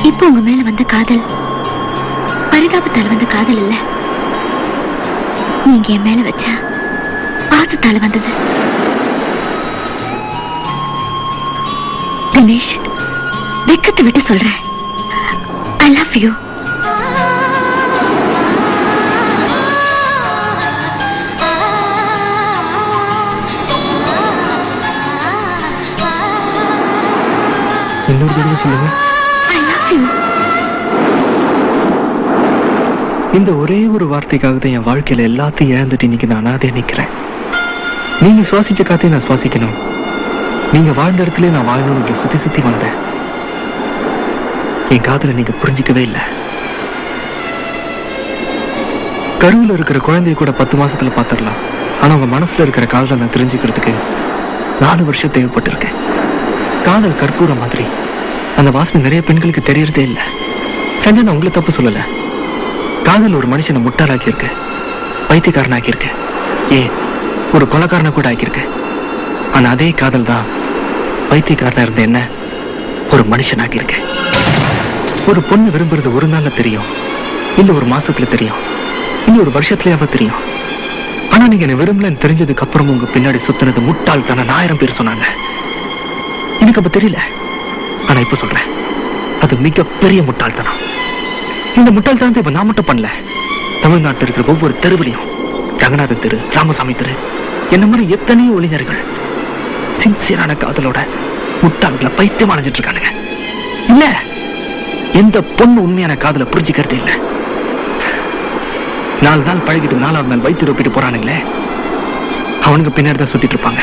இப்போ உங்க மேல வந்த காதல் பரிதாபத்தால் வந்த காதல் இல்ல, நீங்க என் மேல வச்ச பாசத்தால வந்தது. தினேஷ், வெக்கத்தை விட்டு சொல்றேன், ஐ லவ் யூ. இன்னொரு தடவை சொல்லுங்க. I love you. இந்த ஒரே ஒரு வார்த்தைக்காக தான் என் வாழ்க்கையில எல்லாத்தையும் இழந்துட்டு இன்னைக்கு நான் அனாதையா நிக்கிறேன். நீங்க சுவாசிச்ச காத்தையும் நான் சுவாசிக்கணும், நீங்க வாழ்ந்த இடத்துல நான் வாழணும்னு சுத்தி சுத்தி வந்தேன். என் காதலை நீங்க புரிஞ்சிக்கவே இல்லை. கருவில் இருக்கிற குழந்தைய கூட 10 மாசத்துல பாத்துடலாம், ஆனா உங்க மனசுல இருக்கிற காதலை நான் தெரிஞ்சுக்கிறதுக்கு 4 வருஷம் தேவைப்பட்டிருக்கேன். காதல் கற்பூரம் மாதிரி, அந்த வாசனை நிறைய பெண்களுக்கு தெரியறதே இல்லை. சஞ்சய், நான் உங்களை தப்பு சொல்லல. காதல் ஒரு மனுஷனை முட்டாளாக்கி இருக்கு, பைத்தியக்காரனாக்கி இருக்கு, ஏன் ஒரு கொலைக்காரனை கூட ஆக்கியிருக்கு. ஆனா அதே காதல் தான் பைத்தியக்காரனா இருந்த என்ன ஒரு மனுஷனாக்கி இருக்கு. ஒரு பொண்ணு விரும்புறது ஒரு நாள்ல தெரியும், இல்ல ஒரு மாசத்துல தெரியும், இல்ல ஒரு வருஷத்துலயாவது தெரியும். ஆனா நீங்க என்ன விரும்பலன்னு தெரிஞ்சதுக்கு அப்புறம் உங்க பின்னாடி சுத்தினது முட்டாள் தானே 1000 பேர் சொன்னாங்க. எனக்கு அப்ப தெரியல, ஆனா இப்ப சொல்றேன், அது மிகப்பெரிய முட்டாள்தனம். இந்த முட்டாள்தனத்தை இப்ப நான் மட்டும் பண்ணல, தமிழ்நாட்டில் இருக்கிற ஒவ்வொரு தெருவிலையும், ரங்கநாத தெரு, ராமசாமி தெரு, என்ன மாதிரி எத்தனையோ இளைஞர்கள் சின்சியரான காதலோட முட்டாள்களை பைத்தியம் அடைஞ்சிட்டு இருக்கானுங்க. இல்ல, எந்த பொண்ணு உண்மையான காதலை புரிஞ்சுக்கிறதே இல்லை. 4 நாள் பழகிட்டு 4ஆவது நாள் வயிற்று ரொப்பிட்டு போறானுங்களே, அவனுக்கு பின்னாடி தான் சுத்திட்டு இருப்பாங்க.